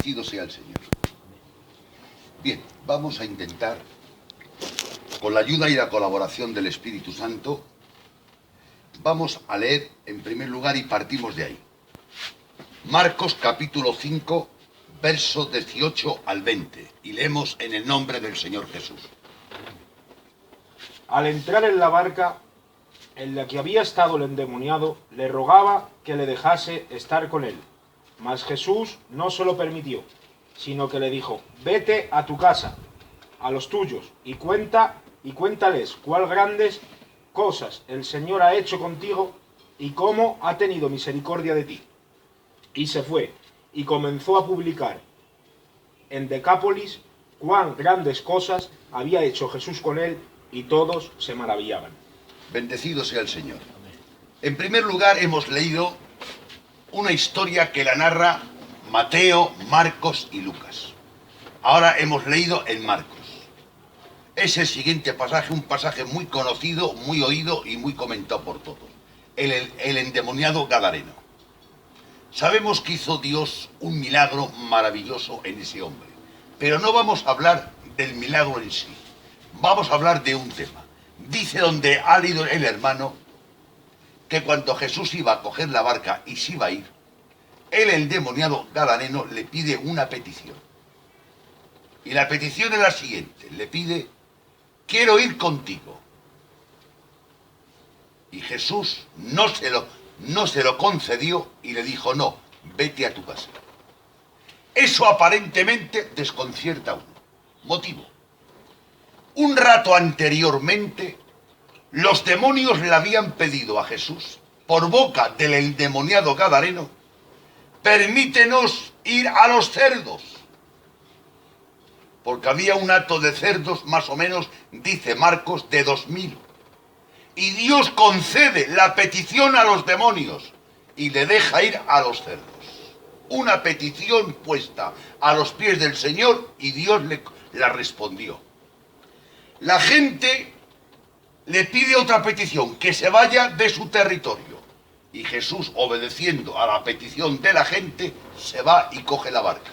Bendecido sea el Señor. Bien, vamos a intentar, con la ayuda y la colaboración del Espíritu Santo, vamos a leer en primer lugar y partimos de ahí. Marcos capítulo 5, versos 18 al 20. Y leemos en el nombre del Señor Jesús. Al entrar en la barca en la que había estado el endemoniado, le rogaba que le dejase estar con él. Mas Jesús no se lo permitió, sino que le dijo: vete a tu casa, a los tuyos, y cuéntales cuál grandes cosas el Señor ha hecho contigo y cómo ha tenido misericordia de ti. Y se fue, y comenzó a publicar en Decápolis cuán grandes cosas había hecho Jesús con él, y todos se maravillaban. Bendecido sea el Señor. En primer lugar, hemos leído una historia que la narra Mateo, Marcos y Lucas. Ahora hemos leído en Marcos. Es el siguiente pasaje, un pasaje muy conocido, muy oído y muy comentado por todos. El endemoniado gadareno. Sabemos que hizo Dios un milagro maravilloso en ese hombre, pero no vamos a hablar del milagro en sí. Vamos a hablar de un tema. Dice donde ha leído el hermano que cuando Jesús iba a coger la barca y se iba a ir, el endemoniado gadareno le pide una petición. Y la petición es la siguiente. Le pide: quiero ir contigo. Y Jesús no se lo concedió y le dijo: no, vete a tu casa. Eso aparentemente desconcierta a uno. Motivo: un rato anteriormente, los demonios le habían pedido a Jesús, por boca del endemoniado gadareno: permítenos ir a los cerdos. Porque había un hato de cerdos, más o menos, dice Marcos, de 2000. Y Dios concede la petición a los demonios y le deja ir a los cerdos. Una petición puesta a los pies del Señor y Dios la respondió. La gente le pide otra petición: que se vaya de su territorio. Y Jesús, obedeciendo a la petición de la gente, se va y coge la barca.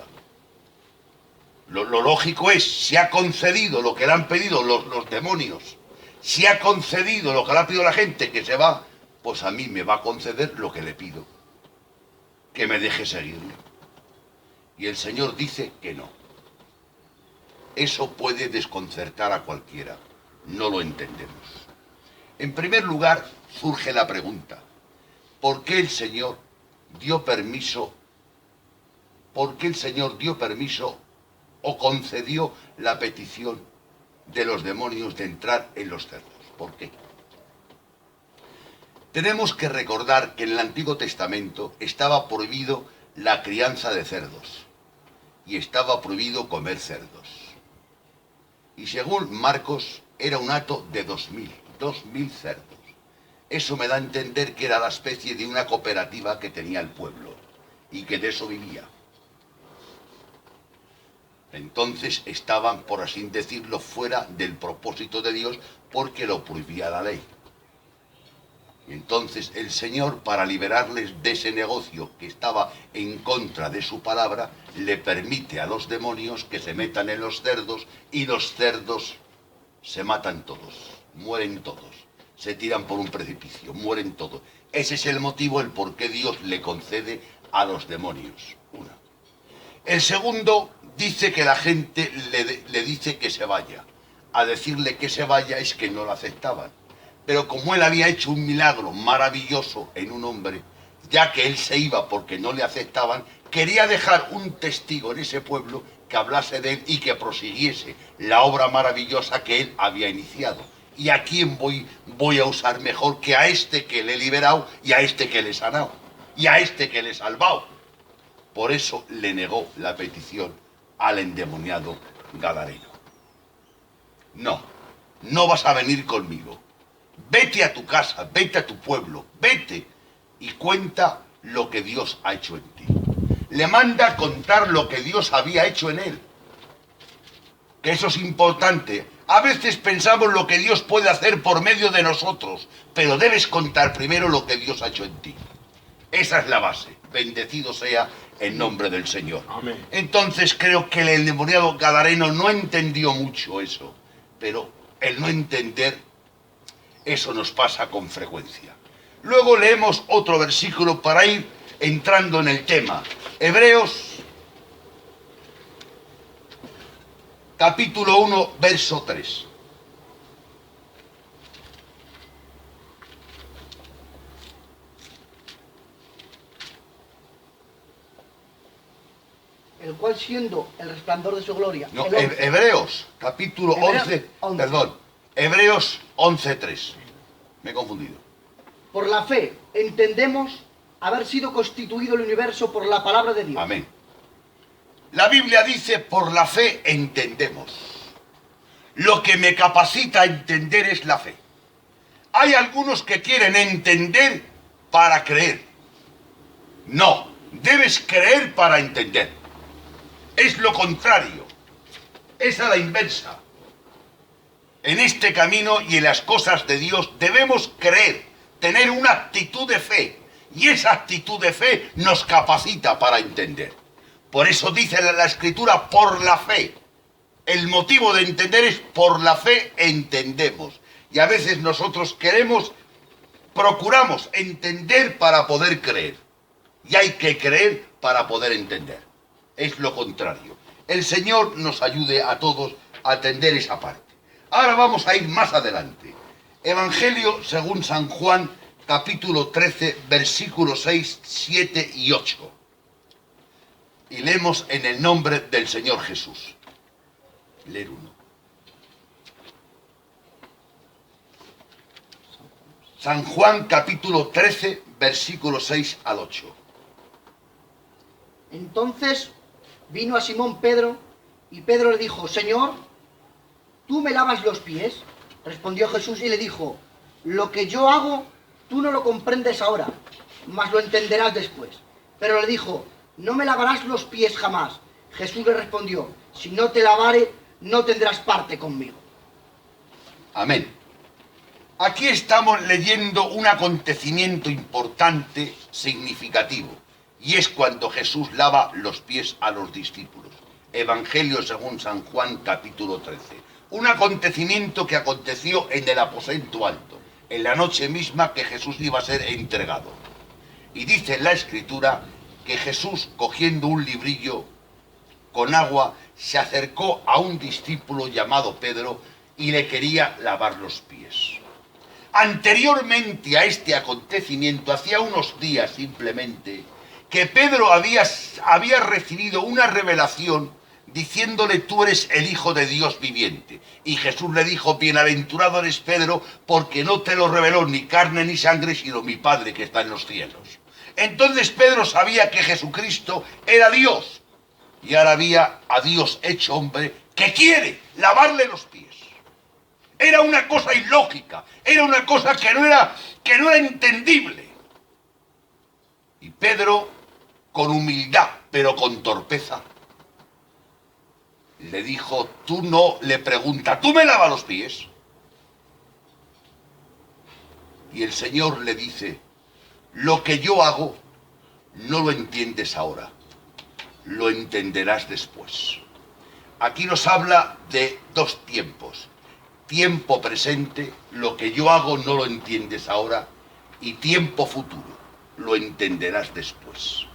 Lo lógico es, si ha concedido lo que le han pedido los demonios, si ha concedido lo que le ha pedido la gente, que se va, pues a mí me va a conceder lo que le pido: que me deje seguirle. Y el Señor dice que no. Eso puede desconcertar a cualquiera. No lo entendemos. En primer lugar, surge la pregunta: ¿por qué el Señor dio permiso? ¿Por qué el Señor dio permiso o concedió la petición de los demonios de entrar en los cerdos? ¿Por qué? Tenemos que recordar que en el Antiguo Testamento estaba prohibido la crianza de cerdos y estaba prohibido comer cerdos. Y según Marcos, era un hato de 2000 cerdos. Eso me da a entender que era la especie de una cooperativa que tenía el pueblo y que de eso vivía. Entonces estaban, por así decirlo, fuera del propósito de Dios, porque lo prohibía la ley. Y entonces el Señor, para liberarles de ese negocio que estaba en contra de su palabra, le permite a los demonios que se metan en los cerdos, y los cerdos se matan todos, mueren todos, se tiran por un precipicio, mueren todos. Ese es el motivo, el por qué Dios le concede a los demonios una. El segundo dice que la gente le dice que se vaya. A decirle que se vaya es que no lo aceptaban. Pero como él había hecho un milagro maravilloso en un hombre, ya que él se iba porque no le aceptaban, quería dejar un testigo en ese pueblo que hablase de él y que prosiguiese la obra maravillosa que él había iniciado. ¿Y a quién voy a usar mejor que a este que le he liberado, y a este que le he sanado, y a este que le he salvado? Por eso le negó la petición al endemoniado gadareno. No, no vas a venir conmigo. Vete a tu casa, vete a tu pueblo, vete y cuenta lo que Dios ha hecho en ti. Le manda a contar lo que Dios había hecho en él. Que eso es importante. A veces pensamos lo que Dios puede hacer por medio de nosotros, pero debes contar primero lo que Dios ha hecho en ti. Esa es la base. Bendecido sea en nombre del Señor. Amén. Entonces creo que el endemoniado gadareno no entendió mucho eso, pero el no entender, eso nos pasa con frecuencia. Luego leemos otro versículo para ir entrando en el tema. Hebreos, capítulo 1, verso 3. El cual siendo el resplandor de su gloria. No, el 11. Hebreos, capítulo Hebreos 11, 11. perdón, Hebreos 11:3. Me he confundido. Por la fe entendemos haber sido constituido el universo por la palabra de Dios. Amén. La Biblia dice, por la fe entendemos. Lo que me capacita a entender es la fe. Hay algunos que quieren entender para creer. No, debes creer para entender. Es lo contrario. Es a la inversa. En este camino y en las cosas de Dios debemos creer, tener una actitud de fe. Y esa actitud de fe nos capacita para entender. Por eso dice la Escritura, por la fe. El motivo de entender es por la fe entendemos. Y a veces nosotros procuramos entender para poder creer. Y hay que creer para poder entender. Es lo contrario. El Señor nos ayude a todos a atender esa parte. Ahora vamos a ir más adelante. Evangelio según San Juan, capítulo 13, versículos 6, 7 y 8. Y leemos en el nombre del Señor Jesús. Leer uno. San Juan, capítulo 13, versículos 6 al 8. Entonces vino a Simón Pedro y Pedro le dijo, Señor, ¿tú me lavas los pies? Respondió Jesús y le dijo, lo que yo hago tú no lo comprendes ahora, mas lo entenderás después. Pero le dijo, no me lavarás los pies jamás. Jesús le respondió, si no te lavare, no tendrás parte conmigo. Amén. Aquí estamos leyendo un acontecimiento importante, significativo, y es cuando Jesús lava los pies a los discípulos. Evangelio según San Juan, capítulo 13. Un acontecimiento que aconteció en el aposento alto, en la noche misma que Jesús iba a ser entregado. Y dice en la Escritura que Jesús, cogiendo un librillo con agua, se acercó a un discípulo llamado Pedro y le quería lavar los pies. Anteriormente a este acontecimiento, hacía unos días simplemente, que Pedro había recibido una revelación diciéndole, tú eres el Hijo de Dios viviente. Y Jesús le dijo, bienaventurado eres Pedro, porque no te lo reveló ni carne ni sangre, sino mi Padre que está en los cielos. Entonces Pedro sabía que Jesucristo era Dios. Y ahora había a Dios hecho hombre que quiere lavarle los pies. Era una cosa ilógica, era una cosa que no era entendible. Y Pedro, con humildad, pero con torpeza, le dijo, tú no, le pregunta, ¿tú me lavas los pies? Y el Señor le dice, lo que yo hago no lo entiendes ahora, lo entenderás después. Aquí nos habla de dos tiempos. Tiempo presente, lo que yo hago no lo entiendes ahora, y tiempo futuro, lo entenderás después.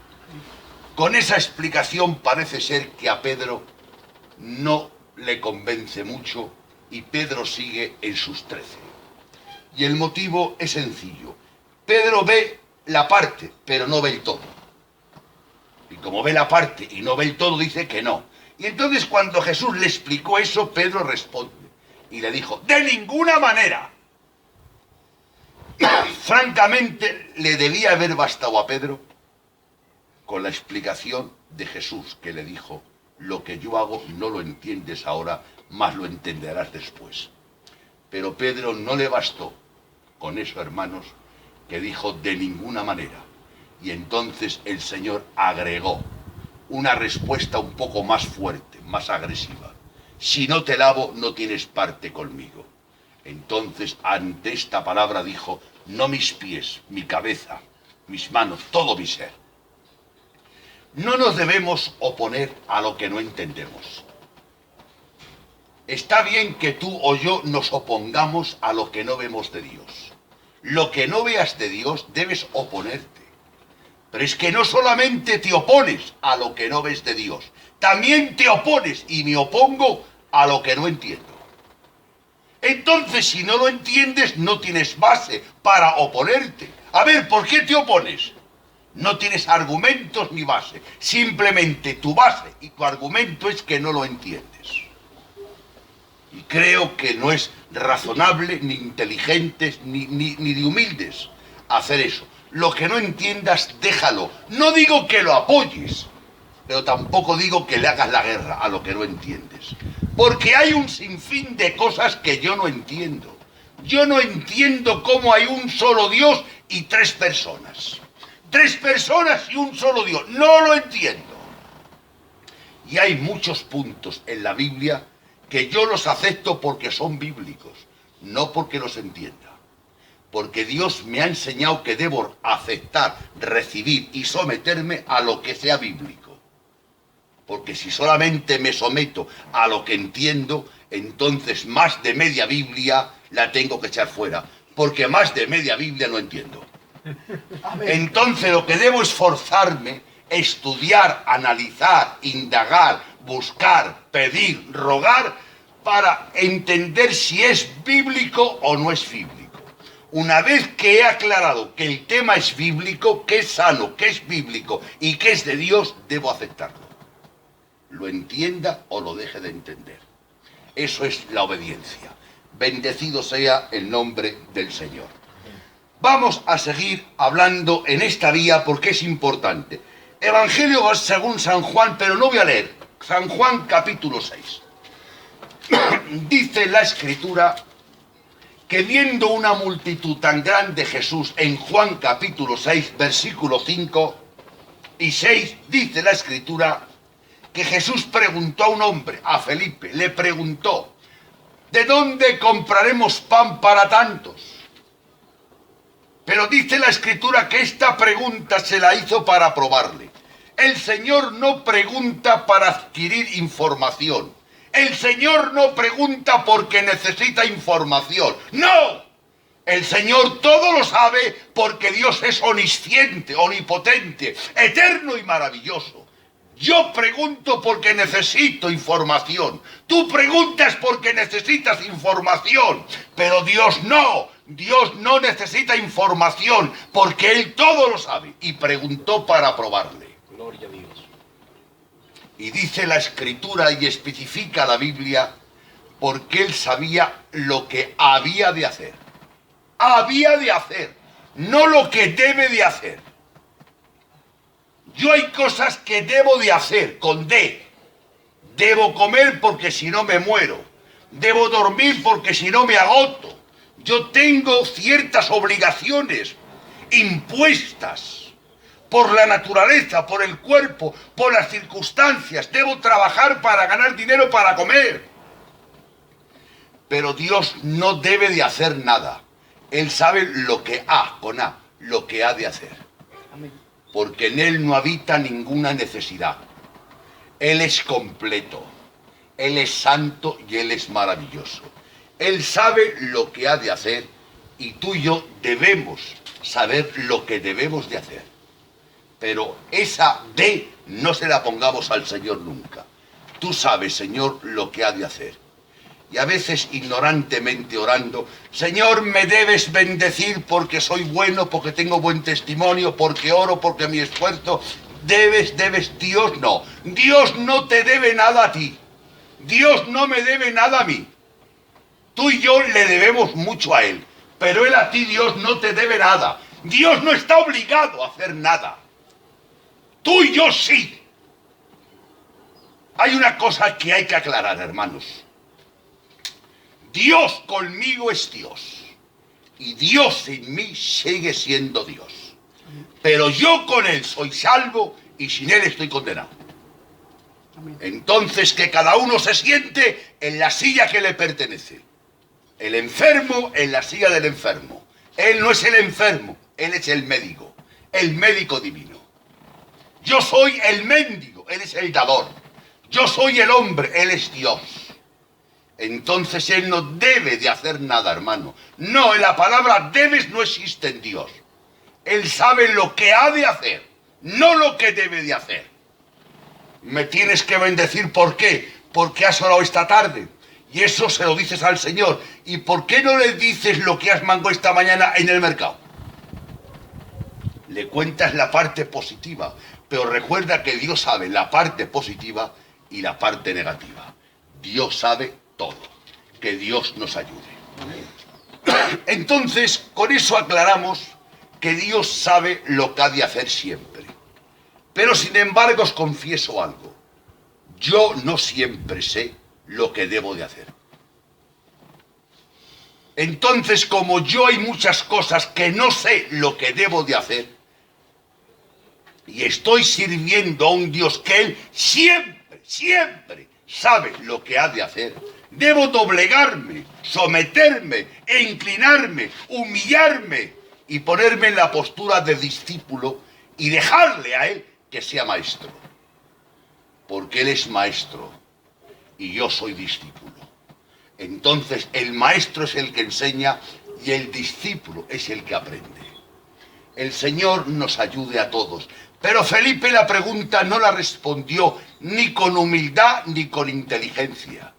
Con esa explicación parece ser que a Pedro no le convence mucho y Pedro sigue en sus 13. Y el motivo es sencillo. Pedro ve la parte, pero no ve el todo. Y como ve la parte y no ve el todo, dice que no. Y entonces cuando Jesús le explicó eso, Pedro responde y le dijo, de ninguna manera. Francamente, le debía haber bastado a Pedro con la explicación de Jesús, que le dijo, lo que yo hago no lo entiendes ahora, mas lo entenderás después. Pero Pedro no le bastó con eso, hermanos, que dijo de ninguna manera. Y entonces el Señor agregó una respuesta un poco más fuerte, más agresiva. Si no te lavo, no tienes parte conmigo. Entonces, ante esta palabra dijo, no mis pies, mi cabeza, mis manos, todo mi ser. no nos debemos oponer a lo que no entendemos. Está bien que tú o yo nos opongamos a lo que no vemos de Dios. Lo que no veas de Dios debes oponerte. Pero es que no solamente te opones a lo que no ves de Dios, también te opones y me opongo a lo que no entiendo. Entonces, si no lo entiendes, no tienes base para oponerte. A ver, ¿por qué te opones? No tienes argumentos ni base. Simplemente tu base y tu argumento es que no lo entiendes. Y creo que no es razonable, ni inteligente, ni de humildes hacer eso. Lo que no entiendas, déjalo. No digo que lo apoyes, pero tampoco digo que le hagas la guerra a lo que no entiendes. Porque hay un sinfín de cosas que yo no entiendo. Yo no entiendo cómo hay un solo Dios y tres personas. Tres personas y un solo Dios. No lo entiendo. Y hay muchos puntos en la Biblia que yo los acepto porque son bíblicos, no porque los entienda. Porque Dios me ha enseñado que debo aceptar, recibir y someterme a lo que sea bíblico. Porque si solamente me someto a lo que entiendo, entonces más de media Biblia la tengo que echar fuera. Porque más de media Biblia no entiendo. Entonces lo que debo es forzarme, estudiar, analizar, indagar, buscar, pedir, rogar, para entender si es bíblico o no es bíblico. Una vez que he aclarado que el tema es bíblico, que es sano, que es bíblico y que es de Dios, debo aceptarlo. Lo entienda o lo deje de entender. Eso es la obediencia. Bendecido sea el nombre del Señor. Vamos a seguir hablando en esta vía porque es importante. Evangelio según San Juan, pero no voy a leer. San Juan capítulo 6. Dice la Escritura que viendo una multitud tan grande Jesús en Juan capítulo 6, versículo 5 y 6, dice la Escritura que Jesús preguntó a un hombre, a Felipe, le preguntó, ¿de dónde compraremos pan para tantos? Pero dice la Escritura que esta pregunta se la hizo para probarle. El Señor no pregunta para adquirir información. El Señor no pregunta porque necesita información. ¡No! El Señor todo lo sabe porque Dios es omnisciente, omnipotente, eterno y maravilloso. Yo pregunto porque necesito información. Tú preguntas porque necesitas información. Pero Dios no. Dios no necesita información porque Él todo lo sabe. Y preguntó para probarle. Gloria a Dios. Y dice la Escritura y especifica la Biblia porque Él sabía lo que había de hacer. Había de hacer, no lo que debe de hacer. Yo hay cosas que debo de hacer con D. Debo comer porque si no me muero. Debo dormir porque si no me agoto. Yo tengo ciertas obligaciones impuestas por la naturaleza, por el cuerpo, por las circunstancias. Debo trabajar para ganar dinero para comer. Pero Dios no debe de hacer nada. Él sabe lo que lo que ha de hacer. Amén. Porque en Él no habita ninguna necesidad. Él es completo. Él es santo y Él es maravilloso. Él sabe lo que ha de hacer y tú y yo debemos saber lo que debemos de hacer. Pero esa D no se la pongamos al Señor nunca. Tú sabes, Señor, lo que ha de hacer. Y a veces ignorantemente orando, Señor, me debes bendecir porque soy bueno, porque tengo buen testimonio, porque oro, porque mi esfuerzo. Debes, Dios no. Dios no te debe nada a ti. Dios no me debe nada a mí. Tú y yo le debemos mucho a Él. Pero Él a ti, Dios, no te debe nada. Dios no está obligado a hacer nada. Tú y yo sí. Hay una cosa que hay que aclarar, hermanos. Dios conmigo es Dios. Y Dios en mí sigue siendo Dios. Pero yo con Él soy salvo y sin Él estoy condenado. Entonces que cada uno se siente en la silla que le pertenece. El enfermo en la silla del enfermo. Él no es el enfermo, Él es el médico divino. Yo soy el mendigo, Él es el dador. Yo soy el hombre, Él es Dios. Entonces Él no debe de hacer nada, hermano. No, en la palabra debes no existe en Dios. Él sabe lo que ha de hacer, no lo que debe de hacer. Me tienes que bendecir, ¿por qué? Porque has orado esta tarde. Y eso se lo dices al Señor. ¿Y por qué no le dices lo que has mangado esta mañana en el mercado? Le cuentas la parte positiva. Pero recuerda que Dios sabe la parte positiva y la parte negativa. Dios sabe todo. Que Dios nos ayude. Entonces, con eso aclaramos que Dios sabe lo que ha de hacer siempre. Pero sin embargo os confieso algo. Yo no siempre sé lo que debo de hacer. Entonces, como yo hay muchas cosas que no sé lo que debo de hacer, y estoy sirviendo a un Dios que Él siempre sabe lo que ha de hacer, debo doblegarme, someterme e inclinarme, humillarme y ponerme en la postura de discípulo y dejarle a Él que sea maestro. Porque Él es maestro y yo soy discípulo. Entonces el maestro es el que enseña y el discípulo es el que aprende. El Señor nos ayude a todos. Pero Felipe la pregunta no la respondió ni con humildad ni con inteligencia.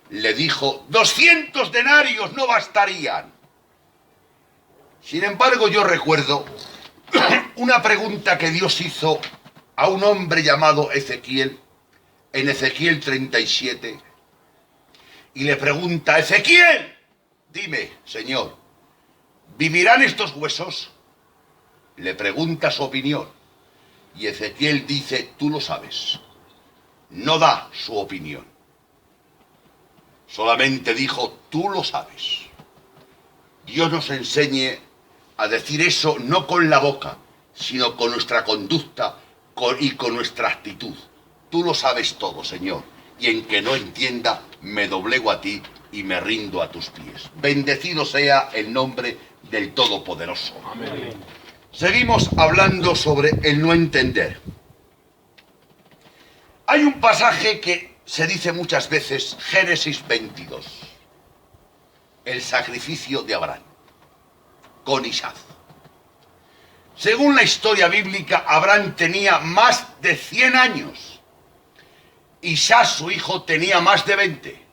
Le dijo, 200 denarios no bastarían. Sin embargo, yo recuerdo una pregunta que Dios hizo a un hombre llamado Ezequiel, en Ezequiel 37, y le pregunta, Ezequiel, dime, Señor, ¿vivirán estos huesos? Le pregunta su opinión, y Ezequiel dice, tú lo sabes. No da su opinión. Solamente dijo, tú lo sabes. Dios nos enseñe a decir eso no con la boca, sino con nuestra conducta y con nuestra actitud. Tú lo sabes todo, Señor, y en que no entienda, me doblego a ti y me rindo a tus pies. Bendecido sea el nombre del Todopoderoso. Amén. Seguimos hablando sobre el no entender. Hay un pasaje que se dice muchas veces, Génesis 22, el sacrificio de Abraham con Isaac. Según la historia bíblica, Abraham tenía más de 100 años. Isaac, su hijo, tenía más de 20.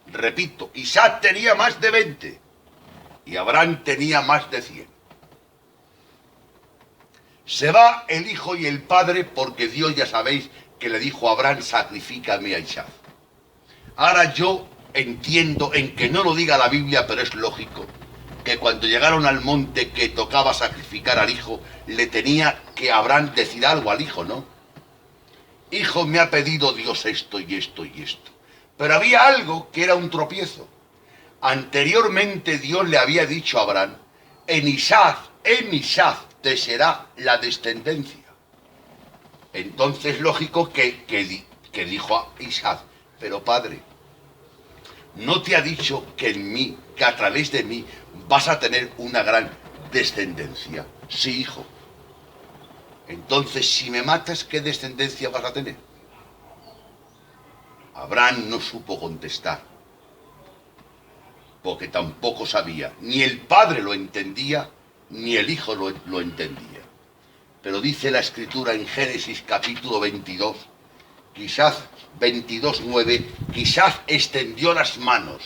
Repito, Isaac tenía más de 20 y Abraham tenía más de 100. Se va el hijo y el padre porque Dios, ya sabéis, que le dijo a Abraham, sacrifícame a Isaac. Ahora yo entiendo, en que no lo diga la Biblia, pero es lógico, que cuando llegaron al monte que tocaba sacrificar al hijo, le tenía que Abraham decir algo al hijo, ¿no? Hijo, me ha pedido Dios esto y esto y esto. Pero había algo que era un tropiezo. Anteriormente Dios le había dicho a Abraham, en Isaac te será la descendencia. Entonces lógico que dijo a Isaac, pero padre, ¿no te ha dicho que en mí, que a través de mí vas a tener una gran descendencia? Sí, hijo. Entonces, si me matas, ¿qué descendencia vas a tener? Abraham no supo contestar, porque tampoco sabía, ni el padre lo entendía, ni el hijo lo entendía. Pero dice la Escritura en Génesis capítulo 22, quizás 22:9, quizás extendió las manos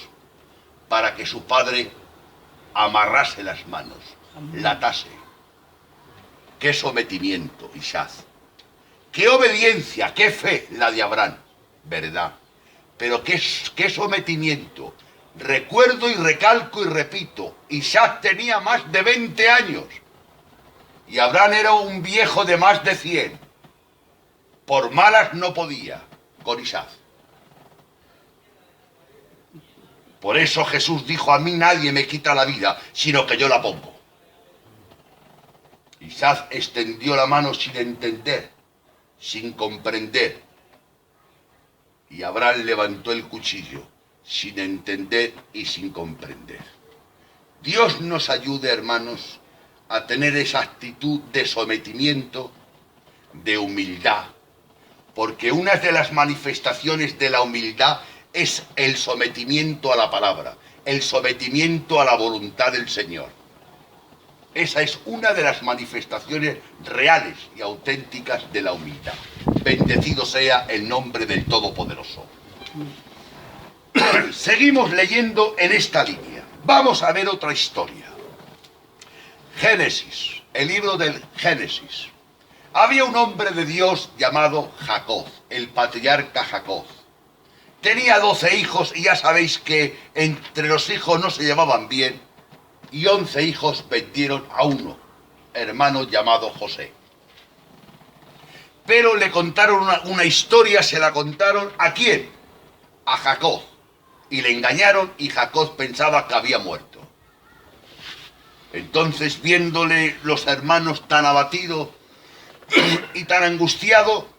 para que su padre amarrase las manos, la atase. Qué sometimiento, Isaac. Qué obediencia, qué fe la de Abraham, ¿verdad? Pero qué sometimiento. Recuerdo y recalco y repito, Isaac tenía más de 20 años y Abraham era un viejo de más de 100. Por malas no podía con Isaac. Por eso Jesús dijo, a mí nadie me quita la vida, sino que yo la pongo. Isaac extendió la mano sin entender, sin comprender. Y Abraham levantó el cuchillo, sin entender y sin comprender. Dios nos ayude, hermanos, a tener esa actitud de sometimiento, de humildad, porque una de las manifestaciones de la humildad es el sometimiento a la palabra, el sometimiento a la voluntad del Señor. Esa es una de las manifestaciones reales y auténticas de la humildad. Bendecido sea el nombre del Todopoderoso. Seguimos leyendo en esta línea. Vamos a ver otra historia. Génesis, el libro del Génesis. Había un hombre de Dios llamado Jacob, el patriarca Jacob. Tenía 12 hijos y ya sabéis que entre los hijos no se llevaban bien, y 11 hijos vendieron a uno, hermano llamado José. Pero le contaron una historia, se la contaron ¿a quién? A Jacob. Y le engañaron y Jacob pensaba que había muerto. Entonces, viéndole los hermanos tan abatidos y tan angustiado,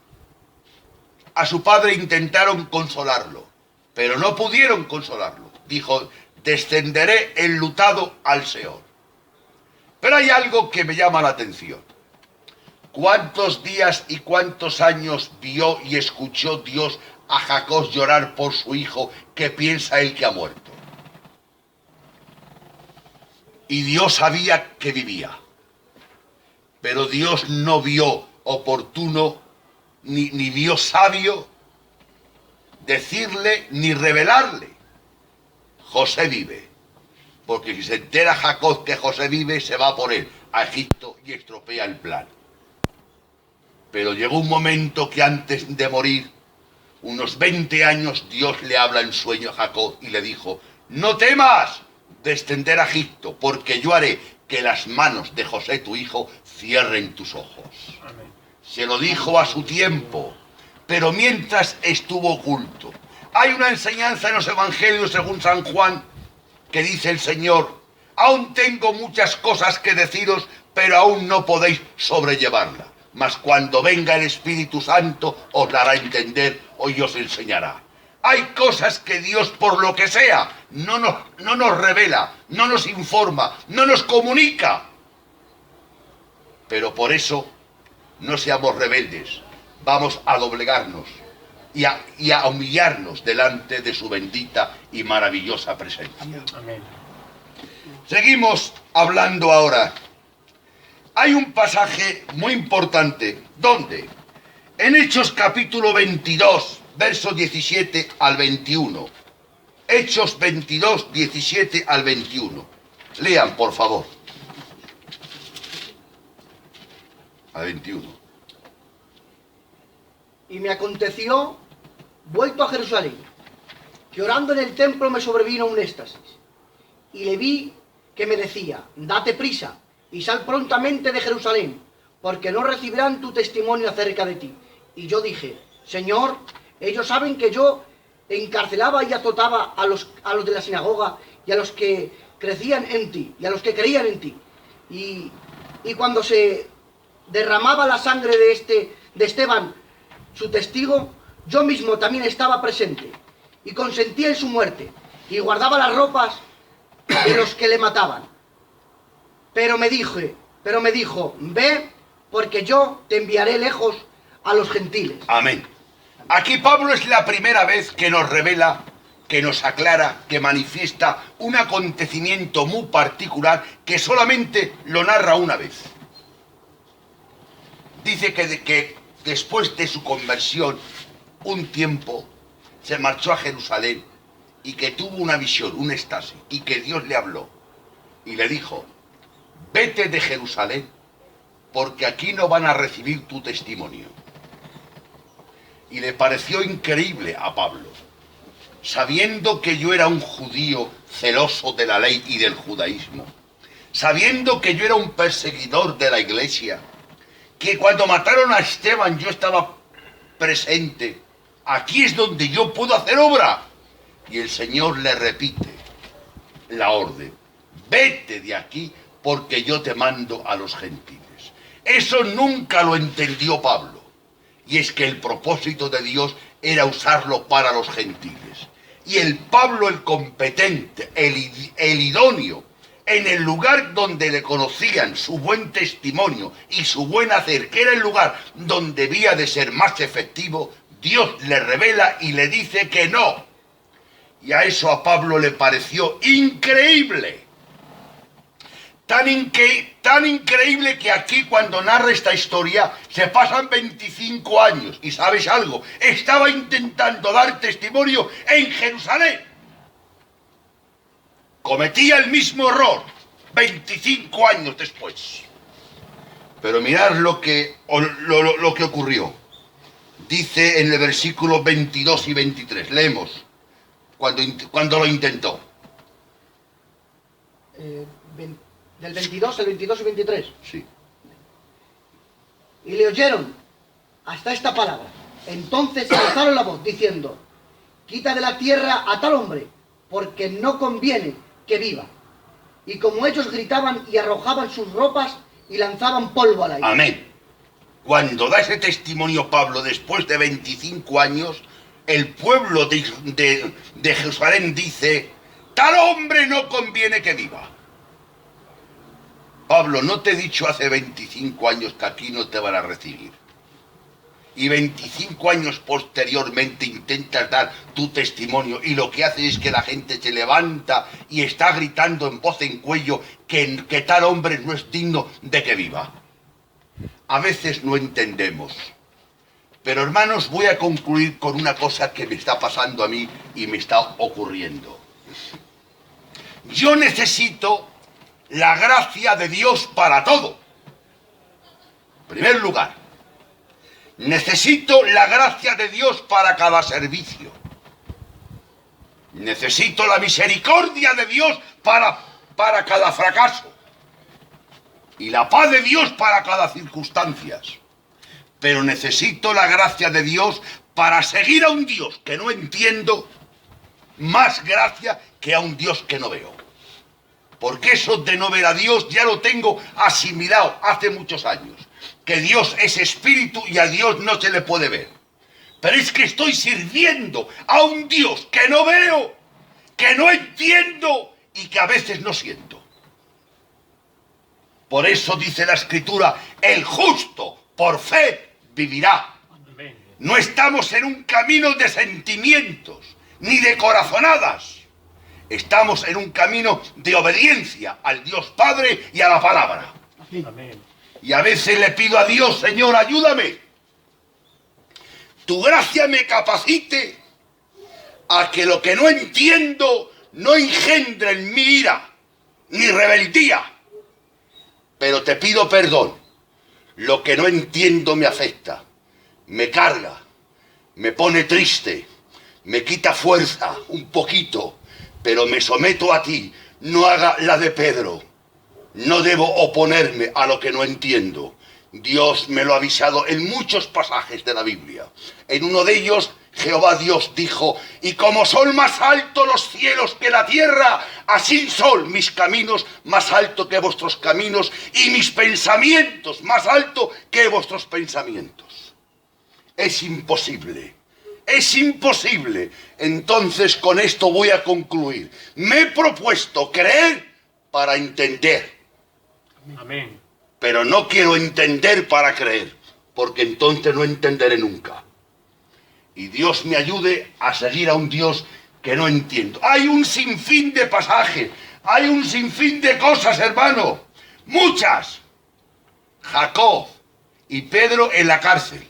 a su padre intentaron consolarlo, pero no pudieron consolarlo. Dijo: descenderé enlutado al Seol. Pero hay algo que me llama la atención. ¿Cuántos días y cuántos años vio y escuchó Dios a Jacob llorar por su hijo, que piensa él que ha muerto? Y Dios sabía que vivía, pero Dios no vio oportuno ni vio sabio decirle ni revelarle: José vive. Porque si se entera Jacob que José vive, se va por él a Egipto y estropea el plan. Pero llegó un momento que antes de morir, unos 20 años, Dios le habla en sueño a Jacob y le dijo: no temas descender a Egipto, porque yo haré que las manos de José tu hijo cierren tus ojos. Amén. Se lo dijo a su tiempo, pero mientras estuvo oculto. Hay una enseñanza en los evangelios según San Juan que dice el Señor: aún tengo muchas cosas que deciros, pero aún no podéis sobrellevarla. Mas cuando venga el Espíritu Santo os la hará entender o os enseñará. Hay cosas que Dios, por lo que sea, no nos revela, no nos informa, no nos comunica. Pero por eso no seamos rebeldes. Vamos a doblegarnos y a humillarnos delante de su bendita y maravillosa presencia. Amén. Seguimos hablando ahora. Hay un pasaje muy importante. ¿Dónde? En Hechos capítulo 22, versos 17 al 21. Hechos 22, 17 al 21. Lean, por favor. Al 21. Y me aconteció, vuelto a Jerusalén, que orando en el templo me sobrevino un éxtasis. Y le vi que me decía: date prisa y sal prontamente de Jerusalén, porque no recibirán tu testimonio acerca de ti. Y yo dije: Señor, ellos saben que yo encarcelaba y azotaba a los de la sinagoga y a los que crecían en ti, y a los que creían en ti. Y cuando se derramaba la sangre de Esteban, su testigo, yo mismo también estaba presente, y consentía en su muerte, y guardaba las ropas de los que le mataban. Pero me dijo: ve, porque yo te enviaré lejos a los gentiles. Amén. Aquí Pablo es la primera vez que nos revela, que nos aclara, que manifiesta un acontecimiento muy particular que solamente lo narra una vez. Dice que después de su conversión, un tiempo, se marchó a Jerusalén y que tuvo una visión, un éxtasis, y que Dios le habló y le dijo: vete de Jerusalén, porque aquí no van a recibir tu testimonio. Y le pareció increíble a Pablo, sabiendo que yo era un judío celoso de la ley y del judaísmo, sabiendo que yo era un perseguidor de la iglesia, que cuando mataron a Esteban yo estaba presente. Aquí es donde yo puedo hacer obra. Y el Señor le repite la orden: vete de aquí, porque yo te mando a los gentiles. Eso nunca lo entendió Pablo. Y es que el propósito de Dios era usarlo para los gentiles. Y el Pablo, el competente, el idóneo, en el lugar donde le conocían su buen testimonio y su buen hacer, que era el lugar donde debía de ser más efectivo, Dios le revela y le dice que no. Y a eso a Pablo le pareció increíble. Tan increíble que aquí, cuando narra esta historia, se pasan 25 años. ¿Y sabes algo? Estaba intentando dar testimonio en Jerusalén. Cometía el mismo error 25 años después. Pero mirad lo que ocurrió. Dice en el versículo 22 y 23. Leemos cuando lo intentó. Del 22 al 22 y 23. Sí. Y le oyeron hasta esta palabra. Entonces alzaron la voz diciendo: quita de la tierra a tal hombre, porque no conviene que viva. Y como ellos gritaban y arrojaban sus ropas y lanzaban polvo al aire. Amén. Cuando da ese testimonio Pablo después de 25 años, el pueblo de Jerusalén dice: tal hombre no conviene que viva. Pablo, ¿no te he dicho hace 25 años que aquí no te van a recibir? Y 25 años posteriormente intentas dar tu testimonio y lo que haces es que la gente se levanta y está gritando en voz en cuello que tal hombre no es digno de que viva. A veces no entendemos. Pero hermanos, voy a concluir con una cosa que me está pasando a mí y me está ocurriendo. Yo necesito la gracia de Dios para todo. En primer lugar, necesito la gracia de Dios para cada servicio. Necesito la misericordia de Dios para cada fracaso. Y la paz de Dios para cada circunstancia. Pero necesito la gracia de Dios para seguir a un Dios que no entiendo, más gracia que a un Dios que no veo. Porque eso de no ver a Dios ya lo tengo asimilado hace muchos años. Que Dios es espíritu y a Dios no se le puede ver. Pero es que estoy sirviendo a un Dios que no veo, que no entiendo y que a veces no siento. Por eso dice la Escritura: el justo por fe vivirá. No estamos en un camino de sentimientos ni de corazonadas. Estamos en un camino de obediencia al Dios Padre y a la palabra. Amén. Y a veces le pido a Dios: Señor, ayúdame. Tu gracia me capacite a que lo que no entiendo no engendre en mi ira ni rebeldía. Pero te pido perdón. Lo que no entiendo me afecta, me carga, me pone triste, me quita fuerza un poquito, pero me someto a ti. No haga la de Pedro. No debo oponerme a lo que no entiendo. Dios me lo ha avisado en muchos pasajes de la Biblia. En uno de ellos, Jehová Dios dijo: y como son más altos los cielos que la tierra, así son mis caminos más altos que vuestros caminos, y mis pensamientos más altos que vuestros pensamientos. Es imposible. Es imposible. Entonces con esto voy a concluir. Me he propuesto creer para entender. Amén. Pero no quiero entender para creer, porque entonces no entenderé nunca. Y Dios me ayude a seguir a un Dios que no entiendo. Hay un sinfín de pasajes, hay un sinfín de cosas, hermano. Muchas. Jacob y Pedro en la cárcel.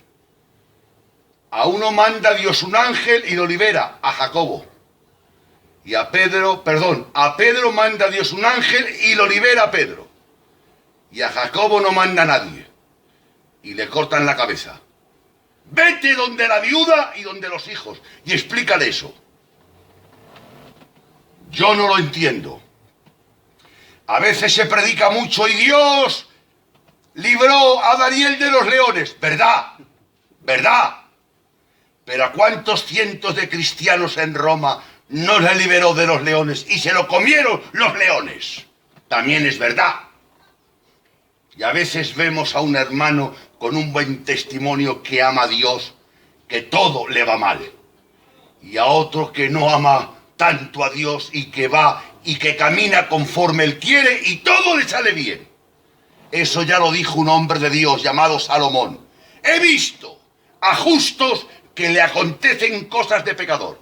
A uno manda Dios un ángel y lo libera, a Jacobo. Y a Pedro manda Dios un ángel y lo libera a Pedro. Y a Jacobo no manda nadie. Y le cortan la cabeza. Vete donde la viuda y donde los hijos. Y explícale eso. Yo no lo entiendo. A veces se predica mucho y Dios libró a Daniel de los leones. ¿Verdad? ¿Verdad? Pero ¿a cuántos cientos de cristianos en Roma no le liberó de los leones y se lo comieron los leones? También es verdad. Y a veces vemos a un hermano con un buen testimonio que ama a Dios, que todo le va mal. Y a otro que no ama tanto a Dios y que va y que camina conforme Él quiere y todo le sale bien. Eso ya lo dijo un hombre de Dios llamado Salomón. He visto a justos que le acontecen cosas de pecador.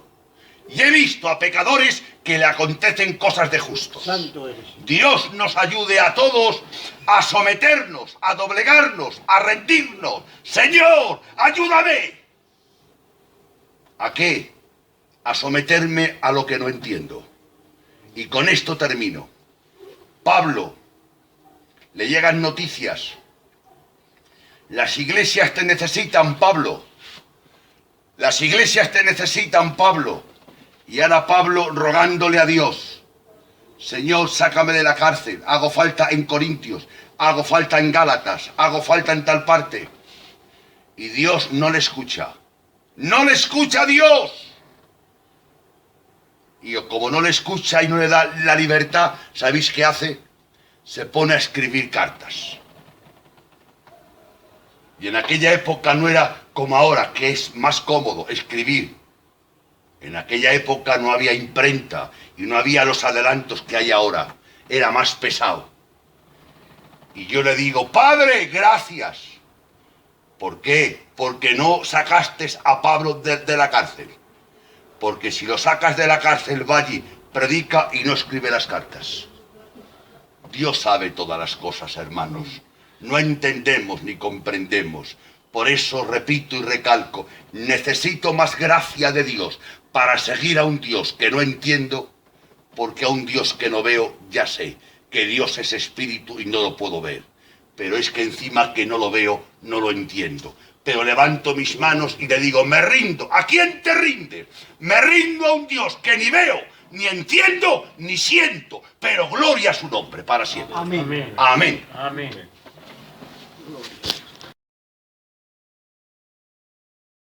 Y he visto a pecadores que le acontecen cosas de justos. Santo eres. Dios nos ayude a todos a someternos, a doblegarnos, a rendirnos. Señor, ayúdame. ¿A qué? A someterme a lo que no entiendo. Y con esto termino. Pablo, le llegan noticias. Las iglesias te necesitan, Pablo. Las iglesias te necesitan, Pablo. Y ahora Pablo rogándole a Dios: Señor, sácame de la cárcel. Hago falta en Corintios, hago falta en Gálatas, hago falta en tal parte. Y Dios no le escucha. No le escucha a Dios. Y como no le escucha y no le da la libertad, ¿sabéis qué hace? Se pone a escribir cartas. Y en aquella época no era como ahora, que es más cómodo escribir. En aquella época no había imprenta y no había los adelantos que hay ahora. Era más pesado. Y yo le digo: Padre, gracias. ¿Por qué? Porque no sacaste a Pablo de la cárcel. Porque si lo sacas de la cárcel, va allí, predica y no escribe las cartas. Dios sabe todas las cosas, hermanos. No entendemos ni comprendemos. Por eso repito y recalco, necesito más gracia de Dios para seguir a un Dios que no entiendo, porque a un Dios que no veo ya sé que Dios es espíritu y no lo puedo ver. Pero es que encima que no lo veo, no lo entiendo. Pero levanto mis manos y le digo: me rindo. ¿A quién te rindes? Me rindo a un Dios que ni veo, ni entiendo, ni siento. Pero gloria a su nombre para siempre. Amén. Amén. Amén.